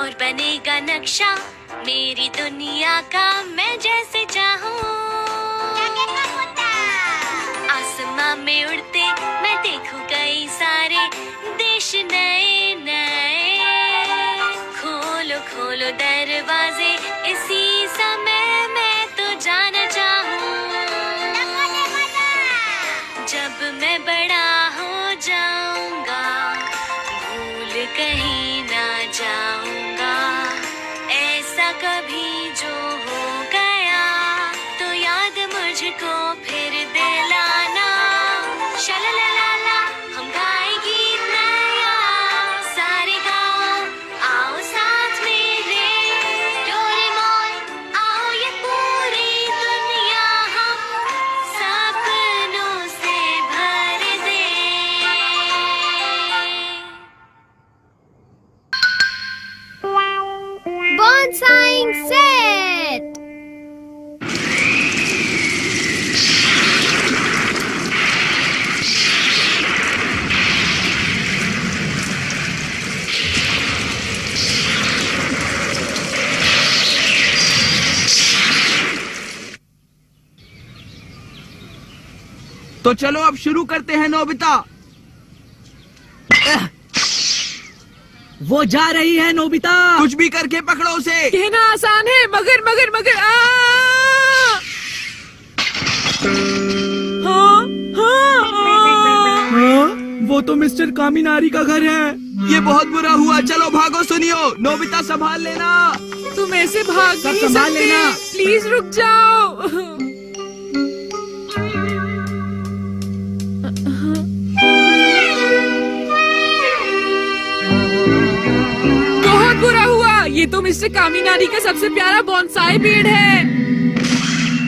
और बनेगा नक्शा मेरी दुनिया का, मैं जैसे चाहूँ। आसमां में उड़ते मैं देखूं कई सारे देश नए नए। खोलो खोलो दरवाजे इसी समय, मैं तो जाना चाहूँ। जब मैं बड़ा हो जाऊंगा भूल कहीं ना जाऊंगा। ऐसा कभी जो हो गया तो याद मुझको फिर दिलाना। शलललाला हम गाए गीत नया, सारे गाओ आओ साथ मेरे। डोरेमोन आओ ये पूरी दुनिया हम सपनों से भर दे। बॉन्साइंग सेट। तो चलो अब शुरू करते हैं नोबिता। वो जा रही है नोबिता। कुछ भी करके पकड़ो उसे। कहना आसान है मगर मगर मगर वो तो मिस्टर कामिनारी का घर है। ये बहुत बुरा हुआ, चलो भागो। सुनियो नोबिता, संभाल लेना। तुम ऐसे भाग सब नहीं संभाल सकते। लेना। प्लीज रुक जाओ। बहुत बुरा हुआ, ये तो मिस्टर कामिनारी का सबसे प्यारा बॉन्साई पेड़ है।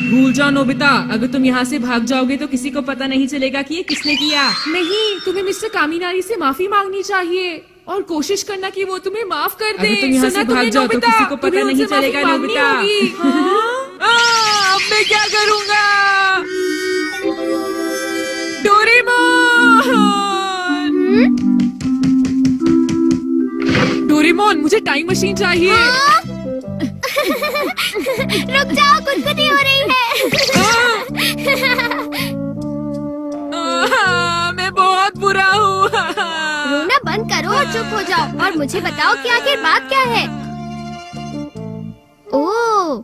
भूल जाओ नोबिता, अगर तुम यहाँ से भाग जाओगे तो किसी को पता नहीं चलेगा कि ये किसने किया। नहीं, तुम्हें मिस्टर कामिनारी से माफी मांगनी चाहिए और कोशिश करना कि वो तुम्हें माफ कर दे। अगर तुम यहाँ से भाग जाओ तो किसी को पता नहीं चलेगा नोबिता। अब मैं क्या करूँगा? डोरेमोन, डोरेमोन, मुझे टाइम मशीन चाहिए। रुक जाओ, गुदगुदी हो रही है। मैं बहुत बुरा हूँ। रोना बंद करो और चुप हो जाओ और मुझे बताओ कि आखिर बात क्या है। ओह,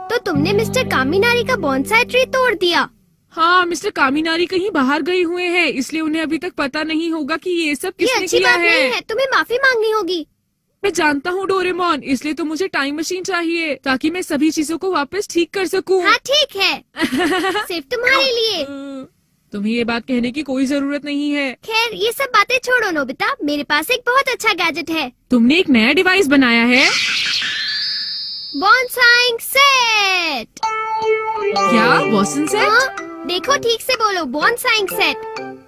तो तुमने मिस्टर कामिनारी का बॉन्साई ट्री तोड़ दिया। हाँ, मिस्टर कामिनारी कहीं बाहर गए हुए हैं, इसलिए उन्हें अभी तक पता नहीं होगा कि ये सब ये किसने अच्छी किया बात नहीं है, तुम्हें माफी मांगनी होगी। मैं जानता हूँ डोरेमोन, इसलिए तो मुझे टाइम मशीन चाहिए ताकि मैं सभी चीजों को वापस ठीक कर सकूँ। हाँ ठीक है, सिर्फ तुम्हारे लिए। तुम्हें ये बात कहने की कोई जरूरत नहीं है। खैर ये सब बातें छोड़ो नोबिता, मेरे पास एक बहुत अच्छा गैजेट है। तुमने एक नया डिवाइस बनाया है? बॉन्साइंग सेट। क्या? बॉसन सेट? हाँ, देखो ठीक से बोलो, बॉन्साइंग सेट।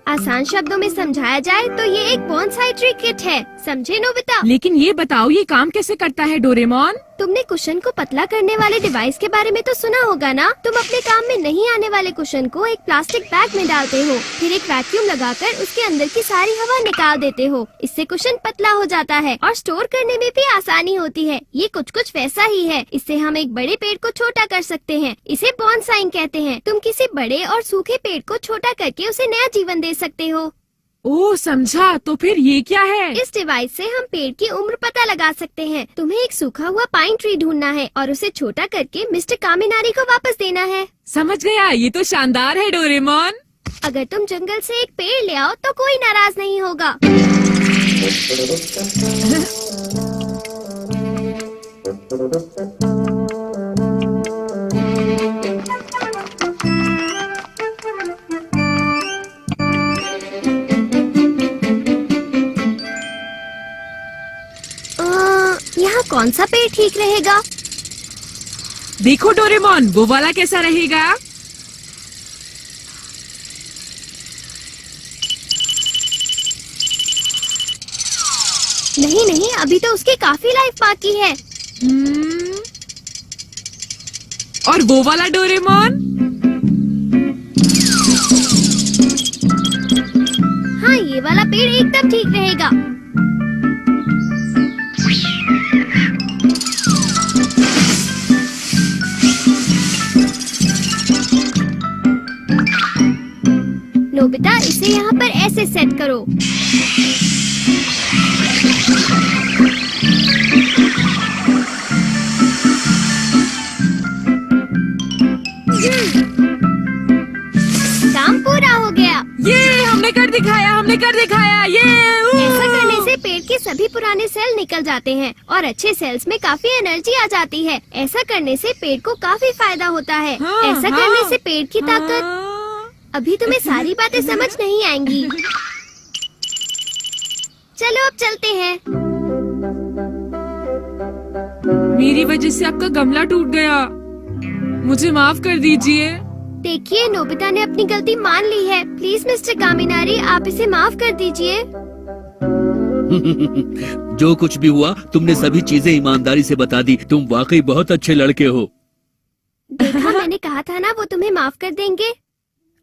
आसान शब्दों में समझाया जाए तो ये एक बॉन्साई ट्री किट है, समझे नोबिता? लेकिन ये बताओ ये काम कैसे करता है डोरेमोन? तुमने कुशन को पतला करने वाले डिवाइस के बारे में तो सुना होगा ना? तुम अपने काम में नहीं आने वाले कुशन को एक प्लास्टिक बैग में डालते हो, फिर एक वैक्यूम लगाकर उसके अंदर की सारी हवा निकाल देते हो। इससे कुशन पतला हो जाता है और स्टोर करने में भी आसानी होती है। ये कुछ वैसा ही है। इससे हम एक बड़े पेड़ को छोटा कर सकते हैं। इसे बॉन्साइंग कहते हैं। तुम किसी बड़े और सूखे पेड़ को छोटा करके उसे नया जीवन दे सकते हो। ओह समझा, तो फिर ये क्या है? इस डिवाइस से हम पेड़ की उम्र पता लगा सकते हैं। तुम्हें एक सूखा हुआ पाइन ट्री ढूंढना है और उसे छोटा करके मिस्टर कामिनारी को वापस देना है। समझ गया, ये तो शानदार है डोरेमोन। अगर तुम जंगल से एक पेड़ ले आओ तो कोई नाराज नहीं होगा। यहाँ कौन सा पेड़ ठीक रहेगा? देखो डोरेमोन, वो वाला कैसा रहेगा? नहीं नहीं, अभी तो उसकी काफी लाइफ बाकी है। और वो वाला डोरेमोन? हाँ, ये वाला पेड़ एकदम ठीक रहेगा। इसे यहाँ पर ऐसे सेट करो। काम पूरा हो गया। ये हमने कर दिखाया ये। ऐसा करने से पेड़ के सभी पुराने सेल निकल जाते हैं और अच्छे सेल्स में काफी एनर्जी आ जाती है। ऐसा करने से पेड़ को काफी फायदा होता है। ऐसा करने से पेड़ की ताकत। अभी तुम्हें सारी बातें समझ नहीं आएंगी। चलो अब चलते हैं। मेरी वजह से आपका गमला टूट गया, मुझे माफ कर दीजिए। देखिए, नोबिता ने अपनी गलती मान ली है। प्लीज मिस्टर कामिनारी, आप इसे माफ कर दीजिए। जो कुछ भी हुआ तुमने सभी चीजें ईमानदारी से बता दी। तुम वाकई बहुत अच्छे लड़के हो। देखा, मैंने कहा था ना वो तुम्हें माफ कर देंगे।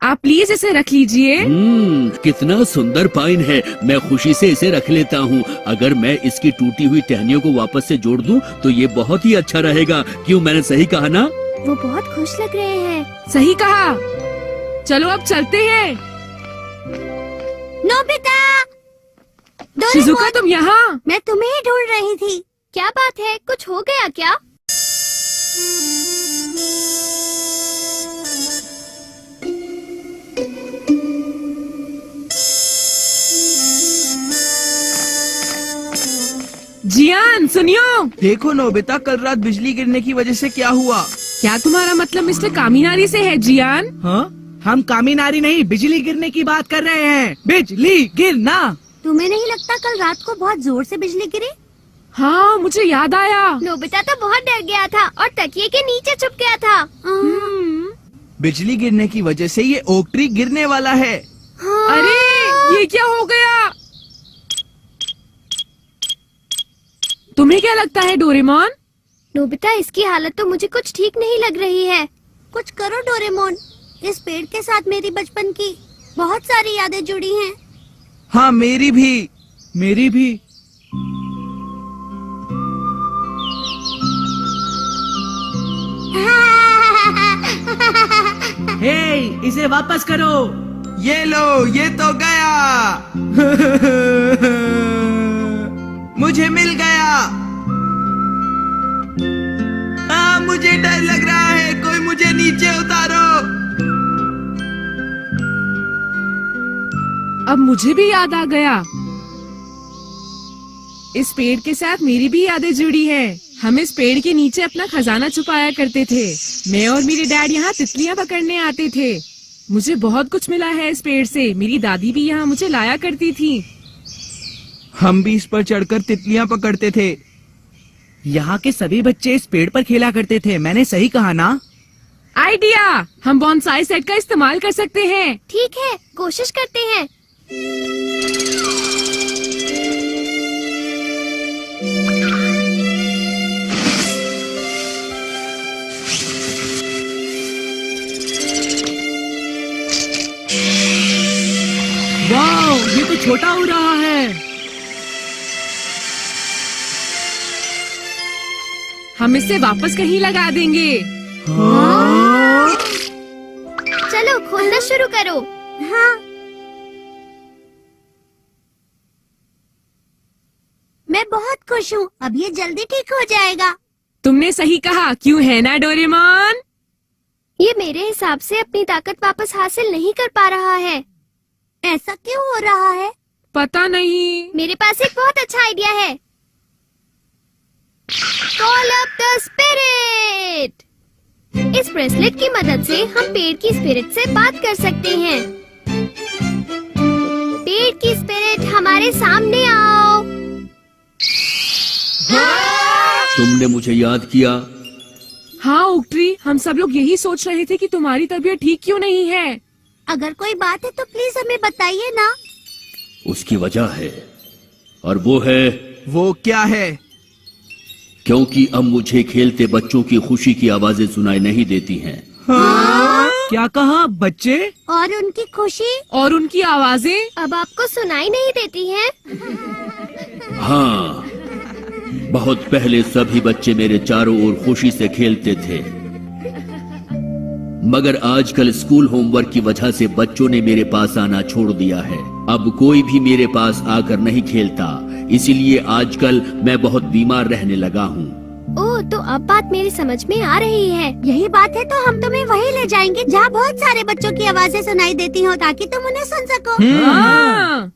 आप प्लीज इसे रख लीजिए। कितना सुंदर पाइन है। मैं खुशी से इसे रख लेता हूँ। अगर मैं इसकी टूटी हुई टहनियों को वापस से जोड़ दूँ तो ये बहुत ही अच्छा रहेगा। क्यों, मैंने सही कहा ना? वो बहुत खुश लग रहे हैं। सही कहा। चलो अब चलते हैं। नोबिता, शिजुका, तुम यहाँ? मैं तुम्हें ही ढूंढ रही थी। क्या बात है, कुछ हो गया क्या? जियान, सुनियो। देखो नोबिता, कल रात बिजली गिरने की वजह से क्या हुआ? क्या तुम्हारा मतलब मिस्टर कामिनारी से है जियान? हाँ, हम कामिनारी नहीं, बिजली गिरने की बात कर रहे हैं। बिजली गिरना। तुम्हें नहीं लगता कल रात को बहुत जोर से बिजली गिरी? हाँ, मुझे याद आया। नोबिता तो बहुत डर गया था और तकिए के नीचे छुप गया था। बिजली गिरने की वजह से ये ओक ट्री गिरने वाला है। अरे, ये क्या हो गया? तुम्हें क्या लगता है डोरेमोन? नोबिता, इसकी हालत तो मुझे कुछ ठीक नहीं लग रही है। कुछ करो डोरेमोन। इस पेड़ के साथ मेरी बचपन की बहुत सारी यादें जुड़ी हैं। हाँ, मेरी भी। मेरी भी। हे, इसे वापस करो। ये लो, ये तो गया। मुझे मिल गया। मुझे डर लग रहा है। कोई मुझे नीचे उतारो। अब मुझे भी याद आ गया। इस पेड़ के साथ मेरी भी यादें जुड़ी हैं। हम इस पेड़ के नीचे अपना खजाना छुपाया करते थे। मैं और मेरे डैड यहाँ तितलियाँ पकड़ने आते थे। मुझे बहुत कुछ मिला है इस पेड़ से। मेरी दादी भी यहाँ मुझे लाया करती थी। हम भी इस पर चढ़कर तितलियाँ पकड़ते थे। यहाँ के सभी बच्चे इस पेड़ पर खेला करते थे। मैंने सही कहा ना? आइडिया, हम बॉन्साई सेट का इस्तेमाल कर सकते हैं। ठीक है, कोशिश करते हैं। वाह, ये तो छोटा हो रहा है। हम इसे वापस कहीं लगा देंगे। चलो, खोलना शुरू करो। हाँ। मैं बहुत खुश हूँ। अब ये जल्दी ठीक हो जाएगा। तुमने सही कहा, क्यों है ना डोरेमोन? ये मेरे हिसाब से अपनी ताकत वापस हासिल नहीं कर पा रहा है। ऐसा क्यों हो रहा है? पता नहीं। मेरे पास एक बहुत अच्छा आइडिया है। Call up the spirit. इस ब्रेसलेट की मदद से हम पेड़ की स्पिरिट से बात कर सकते हैं। पेड़ की स्पिरिट, हमारे सामने आओ। तुमने मुझे याद किया। हाँ ओक्ट्री, हम सब लोग यही सोच रहे थे कि तुम्हारी तबीयत ठीक क्यों नहीं है। अगर कोई बात है तो प्लीज हमें बताइए ना। उसकी वजह है, और वो है। वो क्या है? क्योंकि अब मुझे खेलते बच्चों की खुशी की आवाजें सुनाई नहीं देती हैं। क्या कहा? बच्चे और उनकी खुशी और उनकी आवाजें अब आपको सुनाई नहीं देती हैं? हाँ, बहुत पहले सभी बच्चे मेरे चारों ओर खुशी से खेलते थे। मगर आजकल स्कूल होमवर्क की वजह से बच्चों ने मेरे पास आना छोड़ दिया है। अब कोई भी मेरे पास आकर नहीं खेलता, इसीलिए आजकल मैं बहुत बीमार रहने लगा हूँ। ओह, तो अब बात मेरी समझ में आ रही है। यही बात है तो हम तुम्हें वहीं ले जाएंगे जहाँ बहुत सारे बच्चों की आवाजें सुनाई देती हो, ताकि तुम उन्हें सुन सको। हाँ।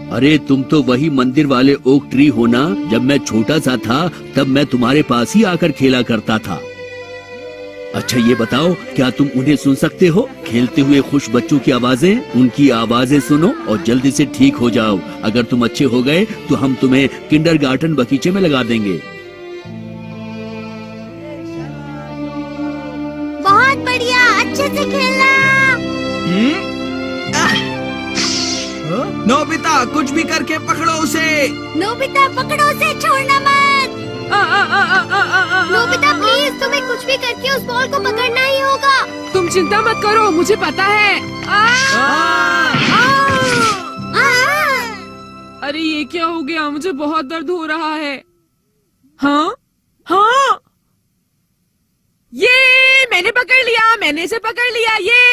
अरे तुम तो वही मंदिर वाले ओक ट्री हो ना? जब मैं छोटा सा था तब मैं तुम्हारे पास ही आकर खेला करता था। अच्छा ये बताओ, क्या तुम उन्हें सुन सकते हो? खेलते हुए खुश बच्चों की आवाजें, उनकी आवाजें सुनो और जल्दी से ठीक हो जाओ। अगर तुम अच्छे हो गए तो हम तुम्हें किंडरगार्टन बगीचे में लगा देंगे। बहुत बढ़िया, अच्छे से खेलना। नोबिता, कुछ भी करके पकड़ो उसे। नोबिता, पकड़ो उसे, छोड़ना मत। नोबिता प्लीज, तुम्हें कुछ भी करके उस बॉल को पकड़ना ही होगा। तुम चिंता मत करो, मुझे पता है। अरे ये क्या हो गया? मुझे बहुत दर्द हो रहा है। हाँ हाँ, ये मैंने पकड़ लिया, मैंने इसे पकड़ लिया। ये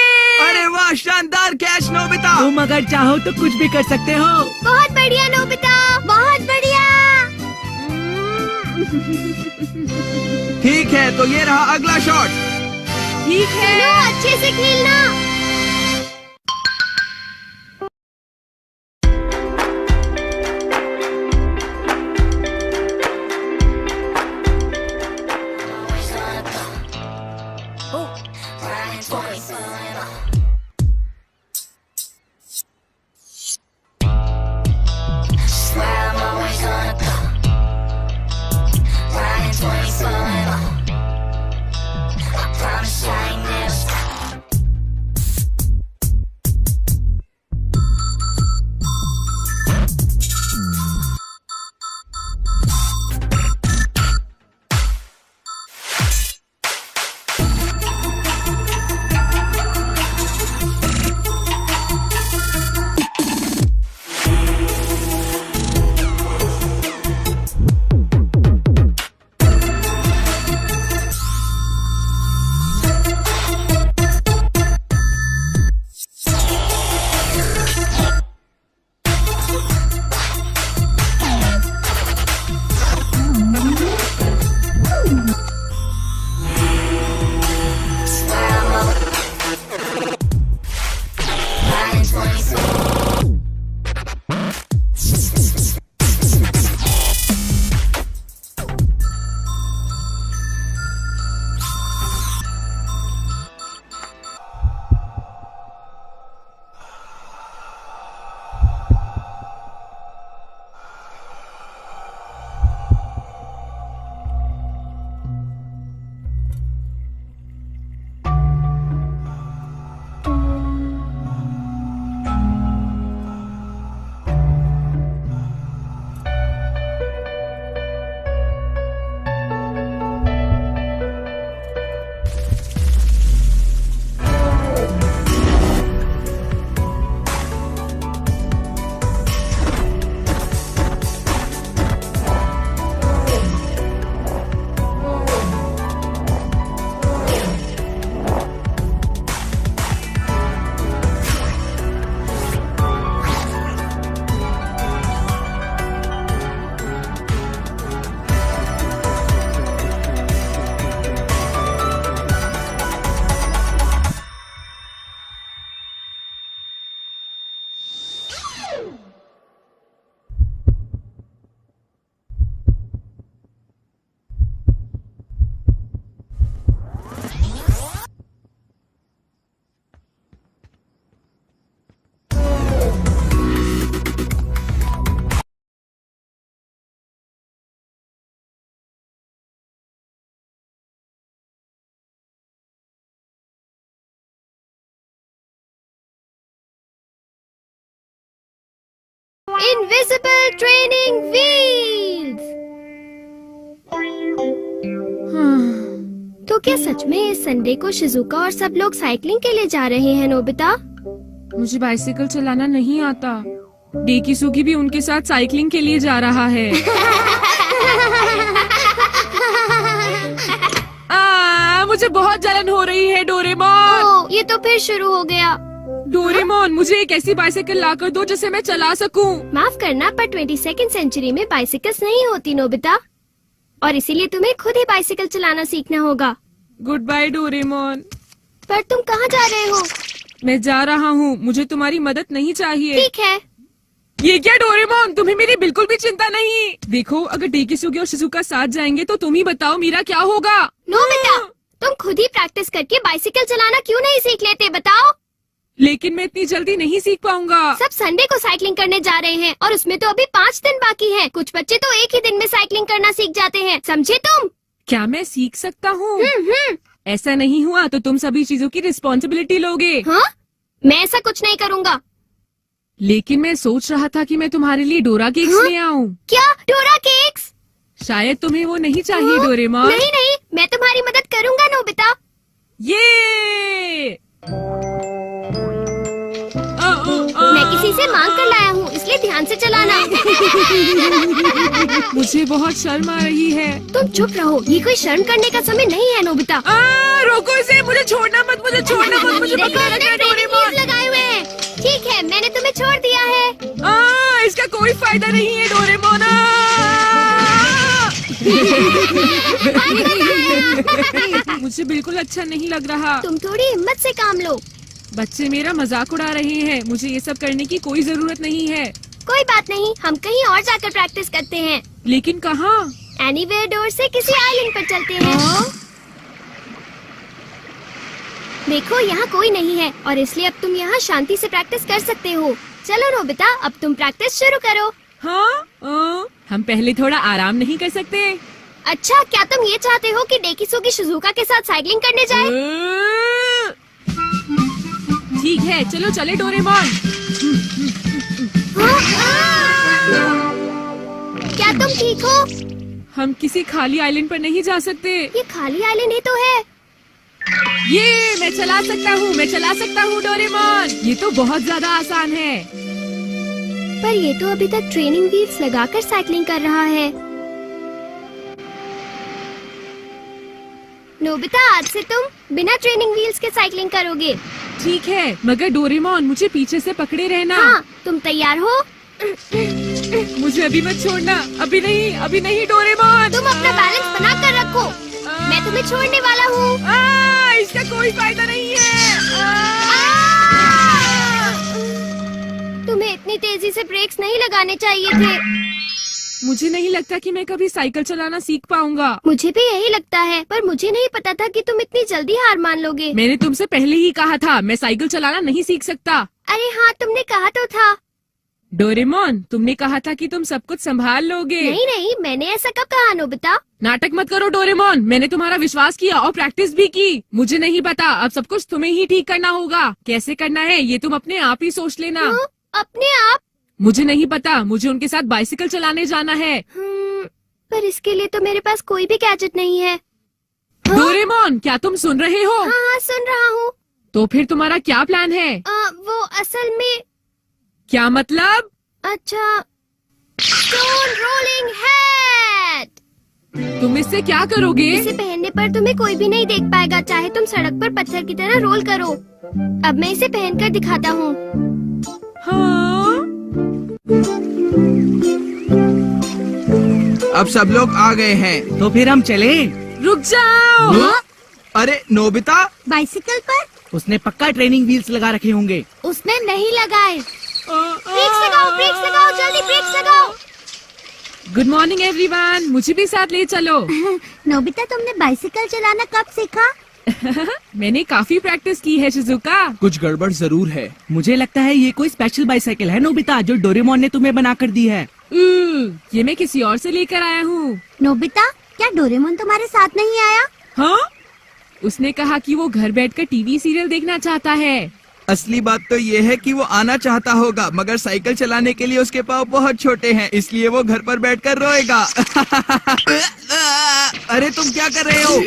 अरे वाह, शानदार कैच नोबिता। तुम अगर चाहो तो कुछ भी कर सकते हो। बहुत बढ़िया नोबिता, बहुत बढ़िया। ठीक है, तो ये रहा अगला शॉट। ठीक है, चलो अच्छे से खेलना। Invisible training wheels. तो क्या सच में इस संडे को शिजुका और सब लोग साइकिलिंग के लिए जा रहे हैं नोबिता? मुझे बाइसिकल चलाना नहीं आता। डेकिसुगी भी उनके साथ साइकिलिंग के लिए जा रहा है। मुझे बहुत जलन हो रही है डोरेमोन। ओह, ये तो फिर शुरू हो गया। डोरेमोन मुझे एक ऐसी बाइसाइकिल ला कर दो जिसे मैं चला सकूं। माफ करना, पर 22वीं सेंचुरी में बाइसिकल्स नहीं होती नोबिता, और इसीलिए तुम्हें खुद ही बाइसिकल चलाना सीखना होगा। Goodbye Doraemon. पर तुम कहाँ जा रहे हो? मैं जा रहा हूँ, मुझे तुम्हारी मदद नहीं चाहिए। ठीक है। ये क्या डोरेमोन, तुम्हें मेरी बिल्कुल भी चिंता नहीं। देखो, अगर डेकिसुगी और शिजुका साथ जाएंगे तो तुम ही बताओ मेरा क्या होगा। नोबिता, तुम खुद ही प्रैक्टिस करके बाइसिकल चलाना क्यों नहीं सीख लेते, बताओ? लेकिन मैं इतनी जल्दी नहीं सीख पाऊंगा। सब संडे को साइकिलिंग करने जा रहे हैं और उसमें तो अभी 5 दिन बाकी हैं। कुछ बच्चे तो एक ही दिन में साइकिलिंग करना सीख जाते हैं, समझे तुम? क्या मैं सीख सकता हूँ? ऐसा नहीं हुआ तो तुम सभी चीजों की रिस्पॉन्सिबिलिटी लोगे। हाँ? मैं ऐसा कुछ नहीं करूँगा। लेकिन मैं सोच रहा था कि मैं तुम्हारे लिए डोरा केक्स ले आऊँ। क्या? डोरा केक्स? शायद तुम्हें वो नहीं चाहिए हाँ? डोरेमोन। नहीं नहीं, मैं तुम्हारी मदद करूँगा नोबिता। ये मैं किसी से मांग कर लाया हूँ, इसलिए ध्यान से चलाना। मुझे बहुत शर्म आ रही है। तुम चुप रहो, ये कोई शर्म करने का समय नहीं है नोबिता। रोको इसे, मुझे छोड़ना मत, मुझे छोड़ना मत, मुझे देखो, पकड़ मैंने रखा है ट्रेनिंग डोरेमोन। व्हील्स लगाए हुए हैं। ठीक है, मैंने तुम्हें छोड़ दिया है। इसका कोई फायदा नहीं है डोरेमोन। मुझे बिल्कुल अच्छा नहीं लग रहा। तुम थोड़ी हिम्मत से काम लो। बच्चे मेरा मजाक उड़ा रहे हैं, मुझे ये सब करने की कोई जरूरत नहीं है। कोई बात नहीं, हम कहीं और जाकर प्रैक्टिस करते हैं। लेकिन कहाँ? एनीवेयर डोर से किसी आइलैंड पर चलते हैं। देखो, यहाँ कोई नहीं है और इसलिए अब तुम यहाँ शांति से प्रैक्टिस कर सकते हो। चलो नोबिता, अब तुम प्रैक्टिस शुरू करो। हाँ? हम पहले थोड़ा आराम नहीं कर सकते? अच्छा, क्या तुम ये चाहते हो कि डेकिसुगी शिजुका के साथ साइकिलिंग करने जाए? ठीक है, चलो चले डोरेमोन। क्या तुम ठीक हो? हम किसी खाली आइलैंड पर नहीं जा सकते। ये खाली आइलैंड ही तो है। ये मैं चला सकता हूँ, मैं चला सकता हूँ डोरेमोन। ये तो बहुत ज्यादा आसान है। पर ये तो अभी तक ट्रेनिंग व्हील्स लगाकर साइकिलिंग कर रहा है। नोबिता, आज से तुम बिना ट्रेनिंग व्हील्स के साइकिलिंग करोगे। ठीक है, मगर डोरेमोन मुझे पीछे से पकड़े रहना। हाँ, तुम तैयार हो? मुझे अभी मत छोड़ना। अभी नहीं, अभी नहीं डोरेमोन। तुम अपना बैलेंस बना कर रखो, मैं तुम्हें छोड़ने वाला हूँ। इसका कोई फायदा नहीं है। तुम्हें इतनी तेजी से ब्रेक्स नहीं लगाने चाहिए थे। मुझे नहीं लगता कि मैं कभी साइकिल चलाना सीख पाऊंगा। मुझे भी यही लगता है, पर मुझे नहीं पता था कि तुम इतनी जल्दी हार मान लोगे। मैंने तुमसे पहले ही कहा था, मैं साइकिल चलाना नहीं सीख सकता। अरे हाँ, तुमने कहा तो था। डोरेमोन, तुमने कहा था कि तुम सब कुछ संभाल लोगे। नहीं नहीं, मैंने ऐसा कब कहा नोबिता? नाटक मत करो डोरेमोन, मैंने तुम्हारा विश्वास किया और प्रैक्टिस भी की। मुझे नहीं पता, अब सब कुछ तुम्हें ही ठीक करना होगा। कैसे करना है ये तुम अपने आप ही सोच लेना। अपने आप? मुझे नहीं पता, मुझे उनके साथ बाइसिकल चलाने जाना है। पर इसके लिए तो मेरे पास कोई भी गैजेट नहीं है। डोरेमोन, क्या तुम सुन रहे हो? हाँ, सुन रहा हूँ। तो फिर तुम्हारा क्या प्लान है? वो असल में। क्या मतलब? अच्छा, स्टोन रोलिंग हैट। तुम इससे क्या करोगे? इसे पहनने पर तुम्हें कोई भी नहीं देख पाएगा, चाहे तुम सड़क पर पत्थर की तरह रोल करो। अब मैं इसे पहनकर दिखाता हूँ। हाँ? अब सब लोग आ गए हैं, तो फिर हम चले। रुक जाओ। अरे नोबिता, बाइसिकल पर? उसने पक्का ट्रेनिंग व्हील्स लगा रखे होंगे। उसने नहीं लगाए। ब्रेक्स लगाओ, ब्रेक्स लगाओ, जल्दी ब्रेक्स लगाओ। गुड मॉर्निंग एवरीवन, मुझे भी साथ ले चलो। नोबिता, तुमने बाइसिकल चलाना कब सीखा? मैंने काफी प्रैक्टिस की है शिजुका। कुछ गड़बड़ जरूर है। मुझे लगता है ये कोई स्पेशल बाइसाइकिल है नोबिता, जो डोरेमोन ने तुम्हें बना कर दी है। ये मैं किसी और से लेकर आया हूँ। नोबिता, क्या डोरेमोन तुम्हारे साथ नहीं आया? हाँ? उसने कहा कि वो घर बैठकर टीवी सीरियल देखना चाहता है। असली बात तो ये है कि वो आना चाहता होगा, मगर साइकिल चलाने के लिए उसके पाँव बहुत छोटे हैं, इसलिए वो घर पर बैठकर रोएगा। अरे तुम क्या कर रहे हो?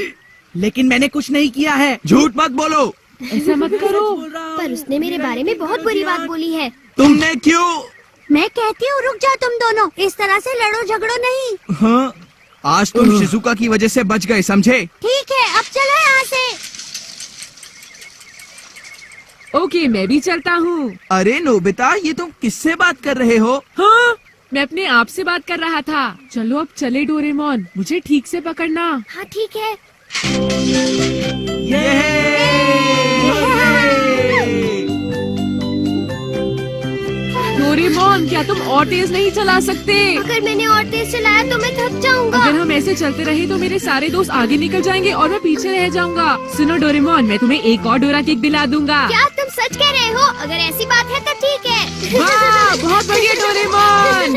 लेकिन मैंने कुछ नहीं किया है। झूठ मत बोलो। ऐसा मत करो। पर उसने मेरे बारे में बहुत बुरी बात बोली है। तुमने क्यों? मैं कहती हूँ रुक जाओ तुम दोनों, इस तरह से लड़ो झगड़ो नहीं। हाँ, आज तुम शिजुका की वजह से बच गए, समझे? ठीक है, अब चलो यहाँ से। ओके, मैं भी चलता हूँ। अरे नोबिता, ये तुम किससे बात कर रहे हो? हाँ, मैं अपने आप से बात कर रहा था। चलो अब चले डोरेमोन, मुझे ठीक से पकड़ना। हाँ ठीक है। डोरेमोन, क्या तुम और तेज नहीं चला सकते? अगर मैंने और तेज चलाया तो मैं थक जाऊंगा। अगर हम ऐसे चलते रहे तो मेरे सारे दोस्त आगे निकल जाएंगे और मैं पीछे रह जाऊंगा। सुनो डोरेमोन, मैं तुम्हें एक और डोरा केक दिला दूंगा। क्या तुम सच कह रहे हो? अगर ऐसी बात है तो ठीक है। वाह, बहुत बढ़िया डोरेमोन।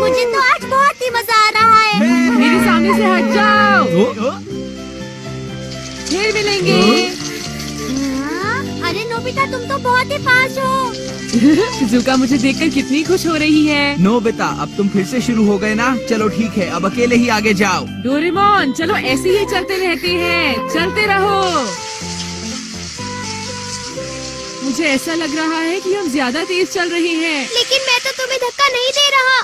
मुझे तो आज बहुत ही मजा आ रहा है। मेरे सामने से हट जाओ, फिर मिलेंगे। अरे नोबिता, तुम तो बहुत ही पास हो। शिजुका मुझे देखकर कितनी खुश हो रही है। नोबिता, अब तुम फिर से शुरू हो गए ना? चलो ठीक है, अब अकेले ही आगे जाओ। डोरेमोन, चलो ऐसे ही चलते रहते हैं, चलते रहो। मुझे ऐसा लग रहा है कि हम ज्यादा तेज चल रहे हैं। लेकिन मैं तो तुम्हें धक्का नहीं दे रहा।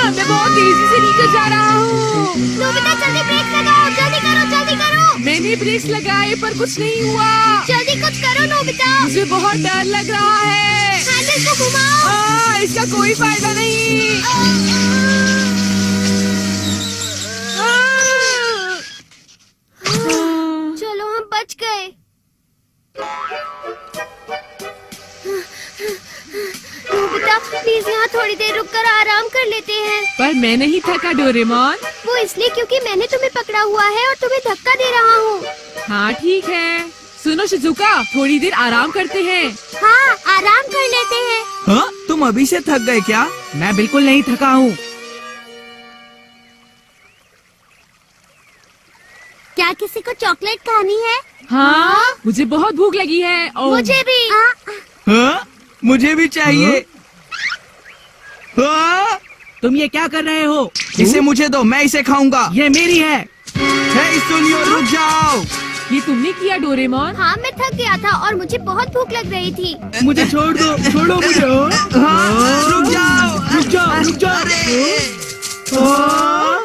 मैं बहुत तेजी से नीचे जा रहा हूँ। नोबिता, जल्दी ब्रेक लगाओ, जल्दी करो, जल्दी करो। मैंने ब्रेक लगाए पर कुछ नहीं हुआ। जल्दी कुछ करो नोबिता। मुझे बहुत डर लग रहा है। हैंडल को घुमाओ। इसका कोई फायदा नहीं। चलो हम बच गए। नोबिता, प्लीज यहाँ थोड़ी देर रुककर आराम कर लेते हैं। पर मैं नहीं थका डोरेमोन। वो इसलिए क्योंकि मैंने तुम्हें पकड़ा हुआ है और तुम्हें धक्का दे रहा हूँ। हाँ ठीक है। सुनो शिजुका, थोड़ी देर आराम करते हैं। हाँ, आराम कर लेते हैं। हाँ, तुम अभी से थक गए क्या? मैं बिल्कुल नहीं थका हूँ। क्या किसी को चॉकलेट खानी है? हाँ, मुझे बहुत भूख लगी है। मुझे भी। हाँ, मुझे भी चाहिए। हाँ, तुम ये क्या कर रहे हो? इसे मुझे दो, मैं इसे खाऊंगा। ये मेरी है। हे सुनियो, रुक जाओ। ये तुमने किया डोरेमोन? हाँ, मैं थक गया था और मुझे बहुत भूख लग रही थी। मुझे छोड़ दो, छोड़ो मुझे। हाँ, रुक जाओ, रुक जाओ, रुक जाओ। हाँ।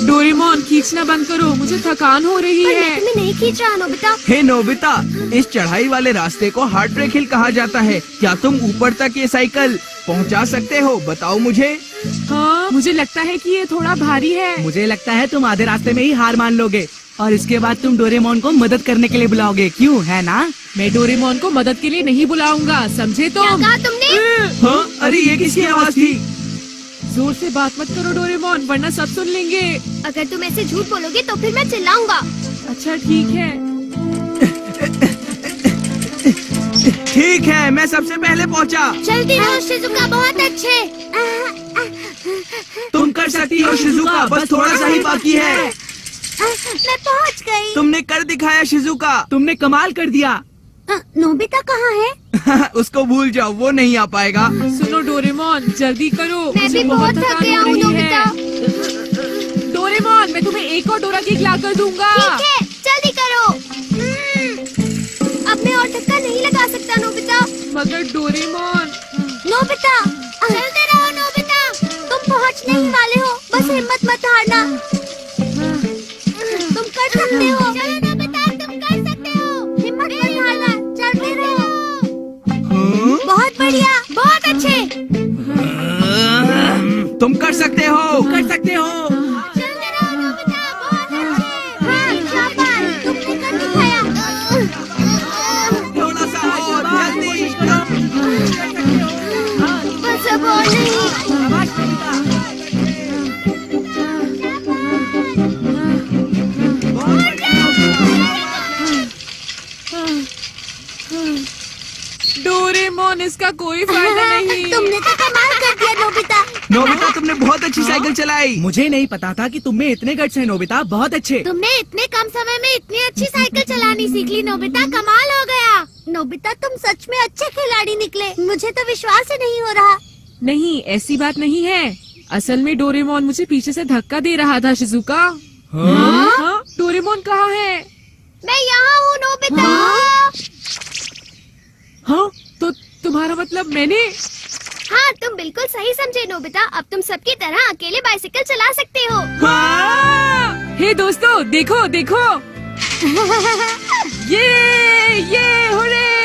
डोरेमोन, खींचना बंद करो, मुझे थकान हो रही पर है। मैं तुम्हें नहीं खींच रहा नोबिता। हे नोबिता, इस चढ़ाई वाले रास्ते को हार्ट ब्रेक हिल कहा जाता है। क्या तुम ऊपर तक ये साइकिल पहुंचा सकते हो? बताओ मुझे। हाँ, मुझे लगता है कि ये थोड़ा भारी है। मुझे लगता है तुम आधे रास्ते में ही हार मान लोगे और इसके बाद तुम डोरेमोन को मदद करने के लिए बुलाओगे, क्यों, है ना? मैं डोरेमोन को मदद के लिए नहीं बुलाऊंगा, समझे क्या तुम? कहा तुमने? हाँ, अरे ये किसकी आवाज थी? जोर से बात मत करो डोरेमोन, वरना सब सुन लेंगे। अगर तुम ऐसे झूठ बोलोगे तो फिर मैं चिल्लाऊंगा। अच्छा ठीक है। ठीक है, मैं सबसे पहले पहुंचा। जल्दी रहो शिजुका, बहुत अच्छे। तुम कर सकती हो शिजुका, बस थोड़ा सा ही बाकी है। मैं पहुंच गई। तुमने कर दिखाया शिजुका। तुमने कमाल कर दिया। नोबिता कहाँ है? उसको भूल जाओ, वो नहीं आ पाएगा। सुनो डोरेमोन, जल्दी करो, मैं मुझे भी बहुत थक थकान गया हो हूँ रही है। नोबिता। डोरेमोन, मैं तुम्हें एक और डोरा केक ला कर दूंगा। ठीक है, जल्दी करो। अब मैं और धक्का नहीं लगा सकता नोबिता। मगर डोरेमोन। नोबिता, चलते रहो नोबिता, तुम पहुंचने ही वाले हो, बस हिम्मत मत हारना। तुम कर सकते हो। चलो नोबिता, तुम कर सकते हो, हिम्मत मत हारना, चलते रहो। बहुत बढ़िया, बहुत अच्छे। तुम कर सकते हो। कर सकते हो। चलते रहो नोबिता, बहुत अच्छे। हाँ, शाबाश, तुमने कर दिखाया। थोड़ा सा और, जल्दी। बस अब और नहीं। डोरेमोन, इसका कोई फायदा नहीं। तुमने तो कमाल कर दिया नोबिता। नोबिता, तुमने बहुत अच्छी साइकिल चलाई। मुझे नहीं पता था कि तुम में इतने गट्स हैं नोबिता, बहुत अच्छे। तुमने इतने कम समय में इतनी अच्छी साइकिल चलानी सीख ली नोबिता, कमाल हो गया। नोबिता, तुम सच में अच्छे खिलाड़ी निकले, मुझे तो विश्वास ही नहीं हो रहा। नहीं, ऐसी बात नहीं है। असल में डोरेमोन मुझे पीछे से धक्का दे रहा था शिजुका। हाँ? डोरेमोन कहाँ है? मैं यहाँ हूँ नोबिता। हाँ तो तुम्हारा मतलब मैंने? हाँ तुम बिल्कुल सही समझे नोबिता, अब तुम सबकी तरह अकेले बाइसिकल चला सकते हो। हे दोस्तों देखो देखो, ये हुर्रे!